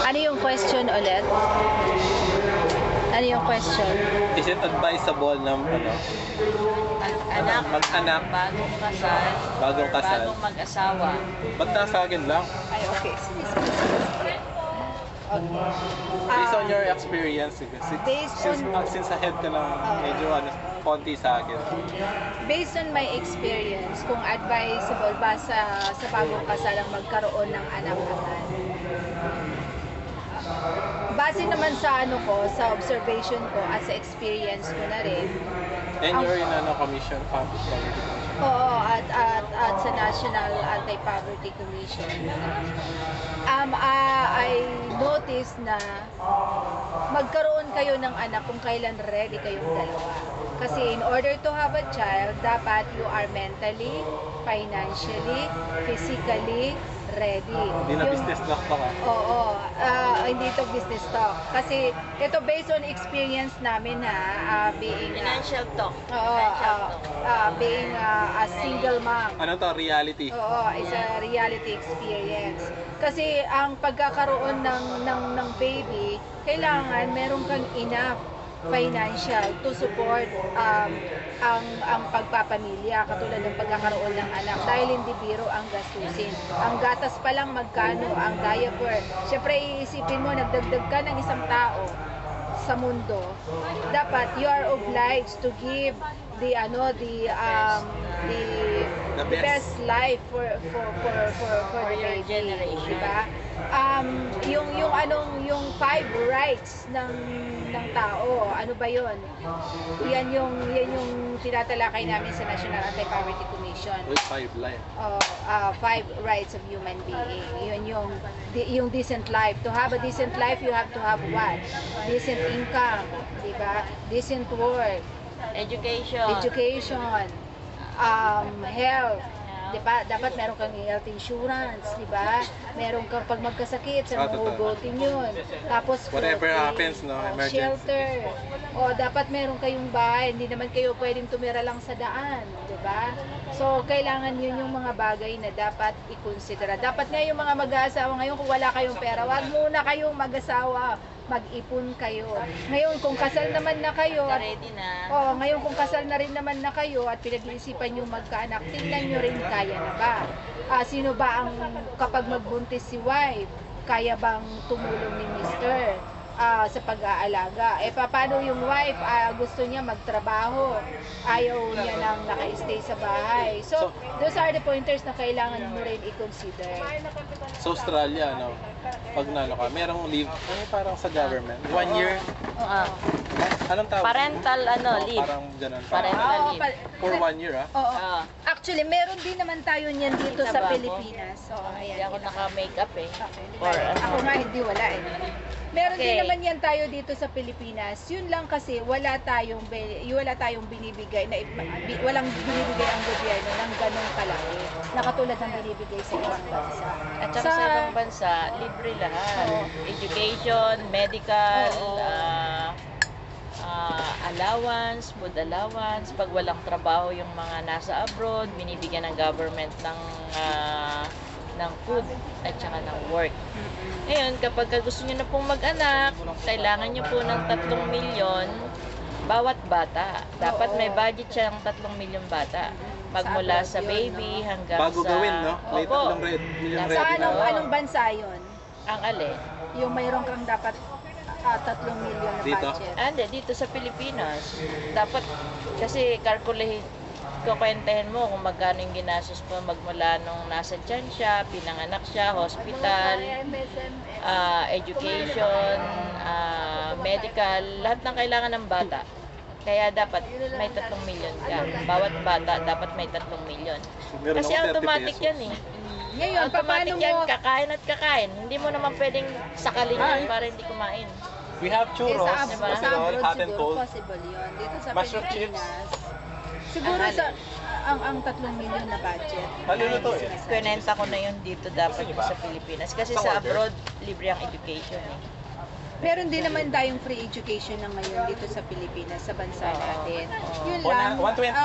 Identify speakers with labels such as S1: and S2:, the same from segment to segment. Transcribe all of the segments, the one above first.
S1: Ano yung question ulit? Ano yung question?
S2: Is it advisable na
S3: Anak,
S2: mag-anak
S3: bagong kasal,
S2: bagong kasal?
S3: bagong mag-asawa.
S2: Ba't nasa akin lang?
S1: Ay, okay. Sige. Okay.
S2: Based on your experience,
S1: Based on-
S2: since ahead ka na medyo konti sa akin.
S1: Based on my experience, kung advisable ba sa bagong kasal ang magkaroon ng anak agad? Base naman sa sa observation ko at sa experience ko na rin.
S2: And you're in commission, family commission.
S1: Oo, at sa National Anti-Poverty Commission. I noticed na magkaroon kayo ng anak kung kailan ready kayong dalawa. Kasi in order to have a child, dapat you are mentally, financially, physically ready.
S2: Hindi na business talk ka.
S1: Oo, hindi to business talk. Kasi ito based on experience namin being
S3: Financial talk.
S1: being a single mom.
S2: Ano to, reality?
S1: Oo, it's a reality experience. Kasi ang pagkakaroon ng baby, kailangan meron kang enough financial to support ang pagpapamilya, katulad ng pagkakaroon ng anak, dahil hindi biro ang gastusin. Ang gatas pa lang magkano, ang diaper. Siyempre iisipin mo, nagdagdag ka ng isang tao sa mundo, dapat you are obliged to give the best life for the
S3: your
S1: baby,
S3: generation.
S1: diba? Yung 5 rights ng tao, ano ba yun? Yan yung tinatalakay namin sa National Anti-Poverty Commission.
S2: With 5 life.
S1: 5 rights of human being. Yun yung decent life. To have a decent life, you have to have what? Decent income, di ba? Decent work,
S3: Education.
S1: health. Diba? Dapat meron kang health insurance, di ba? Meron kang pag magkasakit, sa
S2: totoo.
S1: hugutin yun. Tapos
S2: Whatever
S1: clothing,
S2: happens, no? Emergency.
S1: shelter. O dapat meron kayong bahay, hindi naman kayo pwedeng tumira lang sa daan, di ba? So kailangan yun yung mga bagay na dapat i-consider. Dapat nga yung mga mag-aasawa ngayon, kung wala kayong pera, wag muna kayong mag-asawa. Mag-ipon kayo. Ngayon, kung kasal naman na kayo,
S3: Ready na.
S1: ngayon kung kasal na rin naman na kayo at pinag-iisipan nyo magkaanak, tingnan nyo rin kaya na ba? Sino ba ang, kapag magbuntis si wife, kaya bang tumulong ni mister sa pag-aalaga? Paano yung wife, gusto niya magtrabaho, ayaw niya nang naka-stay sa bahay. So, those are the pointers na kailangan mo rin i-consider.
S2: Sa Australia, pag ka, merong leave, parang sa government. 1 year, anong tawag?
S3: Parental leave.
S2: Parang ganun.
S3: Parental leave.
S2: For 1 year,
S1: Oo. Actually, meron din naman tayo niyan dito
S3: Kita
S1: sa
S3: ba ako?
S1: Pilipinas. Oo,
S3: Hindi
S1: ayan.
S3: ako naka-makeup eh.
S1: Or,
S3: Or
S1: ako nga hindi, wala eh. Meron din
S3: Okay.
S1: naman yan tayo dito sa Pilipinas. Yun lang kasi wala tayong binibigay walang binibigay ang gobyerno ng ganong kalaki na katulad ng binibigay sa ibang bansa.
S3: At saka sa ibang bansa, libre lahat. Education, medical, allowance, food allowance. Pag walang trabaho yung mga nasa abroad, binibigyan ng government ng food at saka ng work. Ngayon, kapag gusto niyo na pong mag-anak, kailangan niyo po ng 3 milyon bawat bata. Dapat may budget siya ng 3 milyon bata. Magmula sa baby hanggang
S2: bago
S3: sa...
S2: gawin, no? May
S3: Opo.
S2: 3 million
S3: Nasa
S2: ready na.
S1: Anong bansa yun?
S3: Ang alin?
S1: Yung mayroon kang dapat 3 milyon na
S2: Dito?
S1: budget.
S3: Hindi, dito sa Pilipinas. Dapat, kasi kukwentahin mo kung magkano yung ginastos mo magmula nung nasa tiyan siya, pinanganak siya, hospital, education, medical, lahat ng kailangan ng bata. Kaya dapat may 3 milyon ka. Bawat bata dapat may 3 milyon.
S2: Meron
S3: Kasi
S2: ako 30
S3: automatic
S2: pesos.
S3: yan eh.
S1: Ngayon,
S3: Automatic
S1: paano
S3: yan,
S1: mo
S3: kakain at kakain. Hindi mo naman pwedeng sakalin yan para hindi kumain.
S2: We have churros,
S1: sa
S3: diba?
S1: abroad
S2: hot and
S1: siguro
S2: cold.
S1: possible yun. Dito sa
S2: Mushroom
S1: Pilipinas, siguro ang 3 milyon na budget.
S2: Maluluto eh.
S3: Kwenta ko na yun dito dapat sa Pilipinas. Kasi sa abroad, libre ang education eh.
S1: Meron din naman tayong free education na ngayon dito sa Pilipinas, sa bansa natin. Yun lang,
S2: 120.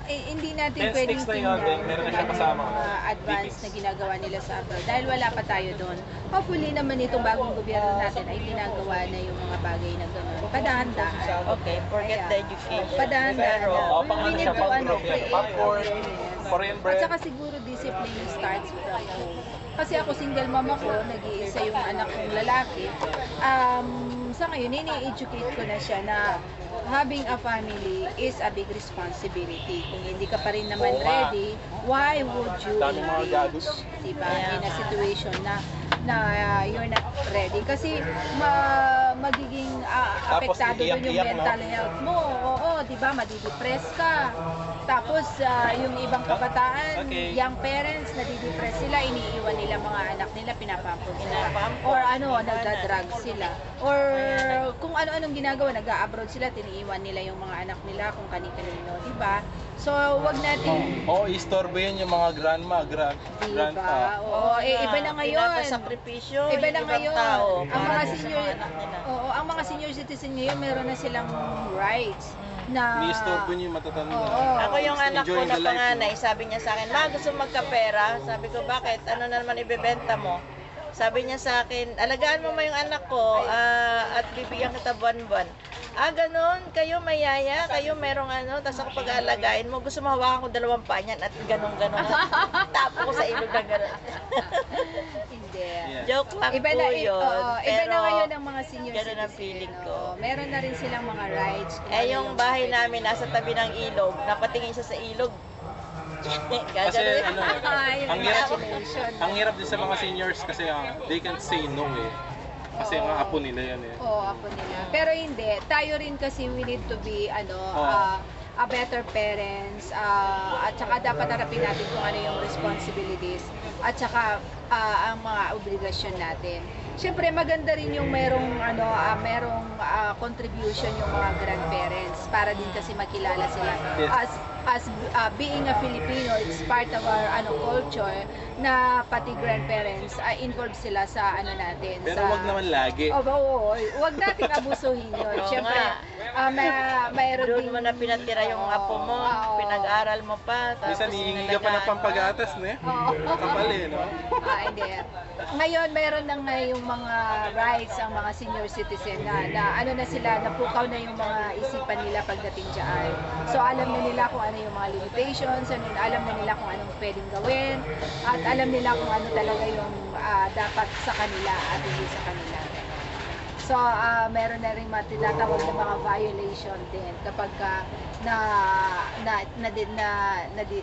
S1: hindi natin
S2: Ten
S1: pwedeng
S2: sticks na yun,
S1: tingnan
S2: meron na
S1: kung
S2: siyang
S1: ano
S2: kasama.
S1: yung mga advance
S2: Meetings.
S1: na ginagawa nila sa abroad dahil wala pa tayo doon. Hopefully naman itong bagong gobyerno natin ay ginagawa na yung mga bagay na gano'n. Padahan-dahan.
S3: Okay, forget
S1: Ayan.
S3: the education.
S1: Padahan-dahan.
S3: Pero,
S2: Oh, pang
S1: We
S2: ano
S1: need
S2: siya,
S1: to,
S2: pang group yan.
S1: create
S2: Popcorn,
S1: awareness.
S2: Korean
S1: At
S2: bread.
S1: saka siguro discipline starts from home. Kasi ako single mom ako, nag-iisa yung anak kong lalaki. Sa ngayon, ini-educate ko na siya na having a family is a big responsibility. Kung hindi ka pa rin naman
S2: Oo nga.
S1: ready, why would you
S2: Daming mga
S1: engage,
S2: gados.
S1: diba,
S3: Kaya
S1: in a
S3: nga.
S1: situation na you're not ready? Kasi magiging
S2: Tapos
S1: apektado dun yung
S2: iiyak-iyak, no?
S1: mental health mo. Oo, diba, madidepress ka. Tapos yung ibang kabataan,
S2: Okay.
S1: young parents, nadidepress sila, iniiwan nila mga anak nila, pinapampun sila.
S3: Pinapampun,
S1: Or
S3: iniwanan.
S1: nagda-drug sila. Or kung ano-anong ginagawa, nag-a-abroad sila, tiniiwan nila yung mga anak nila kung kani-kanino, di ba? So, wag natin,
S2: Oo, istorbo yun yung mga grandma,
S1: di
S2: grandpa.
S1: ba? Oo, iba na ngayon.
S3: Pinapasakripisyo
S1: Iba
S3: yung
S1: na
S3: ibang
S1: ngayon.
S3: tao
S1: Ang
S3: para
S1: mga
S3: sa
S1: senior,
S3: mga anak nila.
S1: oo, ang mga senior citizen ngayon, meron na silang rights na
S2: May istorbo nyo yung matatanda.
S1: Oo.
S3: Ako yung anak ko
S2: Enjoying
S3: na
S2: the life,
S3: panganay, sabi niya sa akin, Ma, gusto magkapera? Sabi ko, bakit? Ano na naman ibebenta mo? Sabi niya sa akin, alagaan mo yung anak ko at bibigyan kita buwan-buwan. Ganun, kayo mayaya, kayo merong ano, tapos ako pag-aalagaan mo, gusto mo hawakan ko 2 panyan at ganun-ganun. Tapo ko sa ilog ng ganun.
S1: hindi.
S2: Yeah.
S3: Joke lang
S1: Iba
S3: po
S1: na,
S3: yun.
S1: iba na
S3: pero,
S1: ngayon ang mga senior
S3: ganun ang
S1: citizen.
S3: feeling ko.
S1: Oo, meron na rin silang mga rights. kung
S3: eh,
S1: ano
S3: yung bahay
S1: pwede.
S3: namin nasa tabi ng ilog, napatingin siya sa ilog.
S2: Kasi
S3: Gagano'n.
S2: ano eh,
S1: Yung
S2: ang hirap,
S1: imagination.
S2: ang hirap din sa mga seniors kasi they can't say no eh. Kasi
S1: Oo.
S2: ang apo nila yan eh.
S1: Oo, apo nila. Pero hindi, tayo rin kasi we need to be a better parents at saka dapat harapin natin kung ano yung responsibilities at saka ang mga obligasyon natin. Siyempre maganda rin yung merong contribution yung mga grandparents para din kasi makilala sila
S2: Yes.
S1: as being a Filipino, it's part of our culture na pati grandparents involved sila sa natin.
S2: Pero
S1: sa,
S2: wag naman lagi.
S1: Oo, wag nating abusuhin yun.
S3: Oo
S1: Siyempre,
S3: nga.
S1: mayroon
S3: Doon
S1: din.
S3: mo na pinatira yung apo mo,
S1: Oo.
S3: pinag-aral mo pa, tapos
S2: Minsan hihingi ka pa ng
S3: inalagaan mo.
S2: pampagatas na eh.
S1: Oo.
S2: Kapal eh, no?
S1: Hindi. Ngayon, mayroon na nga yung mga rights ang mga senior citizen na ano na sila, napukaw na yung mga isipan nila pagdating dyan. So, alam na nila kung ano yung mga limitations, alam na nila kung anong pwedeng gawin, at alam nila kung ano talaga yung dapat sa kanila at hindi sa kanila. So, meron na rin tinatawag na mga violation din kapag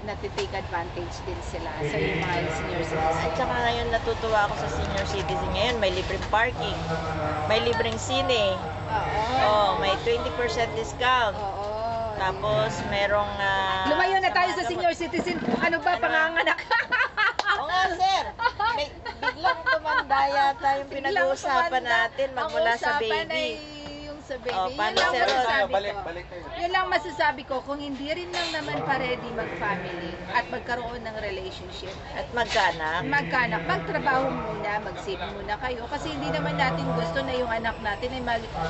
S1: natitake advantage din sila sa yung mga senior
S3: At
S1: citizens.
S3: saka ngayon natutuwa ako sa senior citizen ngayon, may libreng parking, may libreng sine, may 20% discount.
S1: Oo.
S3: Tapos merong
S1: Lumayo na tayo sa
S3: mga
S1: senior citizen. Ano ba,
S3: Ano?
S1: panganganak?
S3: Oo nga, sir. May, biglang tumanda yata yung pinag-uusapan natin magmula sa baby.
S1: Yung sa baby.
S3: Oh,
S1: Yun
S3: paano,
S1: lang
S3: sir?
S1: masasabi
S2: Balik
S1: ko.
S2: kayo.
S1: Yun lang masasabi ko, kung hindi rin lang naman pa-ready mag-family at magkaroon ng relationship,
S3: At magkaanak.
S1: magkanak, magtrabaho muna, mag-save muna kayo. Kasi hindi naman natin gusto na yung anak natin ay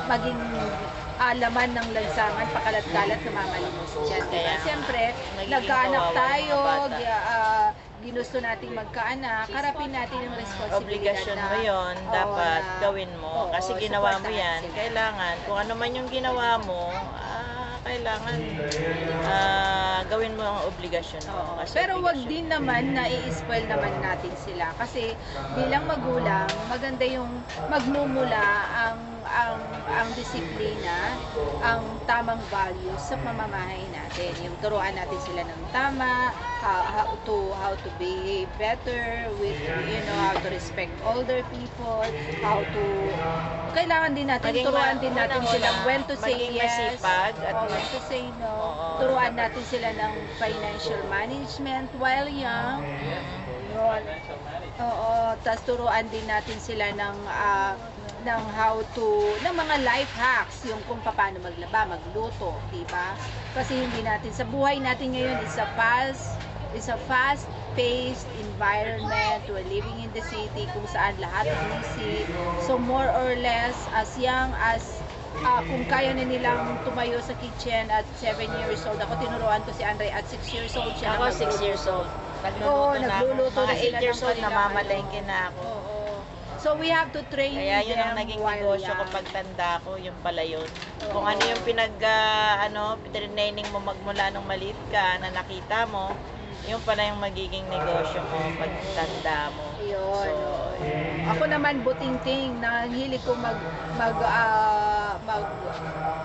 S1: maging laman ng lansangan, pakalat-kalat na mamalimos dyan. Diba?
S3: Kaya,
S1: Siyempre,
S3: nagiging
S1: nagkaanak
S3: kawawa
S1: tayo,
S3: yung mga bata.
S1: ginusto nating magkaanak, harapin natin yung responsibilidad
S3: Obligasyon
S1: na,
S3: mo yon,
S1: oo,
S3: dapat
S1: na-
S3: gawin mo.
S1: oo,
S3: Kasi ginawa mo
S1: supportahan
S3: yan,
S1: sila.
S3: kailangan, kung ano man yung ginawa mo, kailangan gawin mo ang obligasyon mo.
S1: Oo.
S3: Kasi
S1: Pero wag
S3: obligasyon.
S1: din naman na i-spoil naman natin sila kasi bilang magulang maganda yung magmumula ang disiplina, ang tamang values sa pamamahay natin. Yung turuan natin sila ng tama, how to behave better with how to respect older people, kailangan din natin turuan din natin sila when to say
S3: maging
S1: yes,
S3: masipag at
S1: when to say no.
S3: Oo.
S1: Turuan natin sila ng financial management while young. Yun. Oo, tas turuan din natin sila ng ng mga life hacks, yung kung paano maglaba, magluto, di ba? Kasi hindi natin sa buhay natin ngayon is a fast-paced environment. We're living in the city kung saan lahat busy. So more or less as young as kung kaya na nilang tumayo sa kitchen at 7 years old. Ako tinuruan ko si Andre at 6 years old siya.
S3: Ako,
S1: na
S3: 6 years old.
S1: Oo,
S3: Nagluluto na ako.
S1: nagluluto na
S3: Mga
S1: sila
S3: 8 years
S1: ng
S3: old,
S1: kanilang
S3: namamalengke na ako.
S1: Oo. So we have to train
S3: Kaya yun ang
S1: them
S3: naging
S1: while
S3: negosyo ko
S1: young.
S3: pagtanda ko, yung pala yun.
S1: Oo.
S3: Kung ano yung training mo magmula nung maliit ka na nakita mo, yun pala yung magiging negosyo mo pagtanda mo.
S1: Yun.
S3: So,
S1: Ako naman butingting, nangihilig ko mag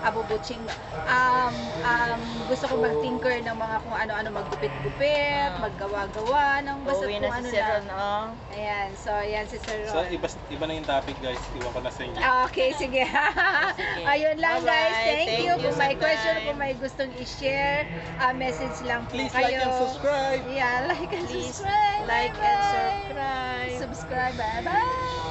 S1: abubutsing. Gusto ko mag-tinker ng mga kung ano-ano, maggupit-gupit, maggawa-gawa ng basta
S3: uuwi
S1: kung
S3: na
S1: ano
S3: si Sir
S1: na.
S3: Ron, oh.
S1: Ayan, so ayan si Sir
S2: So,
S1: Ron.
S2: iba na yung topic, guys. Iwan ko na sa inyo.
S1: Okay, sige. Ayun lang
S3: Bye-bye.
S1: guys. Thank you.
S3: Thank you
S1: Kung may
S3: sa
S1: question,
S3: time.
S1: kung may gustong i-share, message lang po
S2: Please
S1: kayo.
S2: like and subscribe.
S1: Yeah, like and
S3: Please
S1: subscribe.
S3: like and
S1: Bye-bye.
S3: subscribe.
S1: Subscribe. Bye-bye.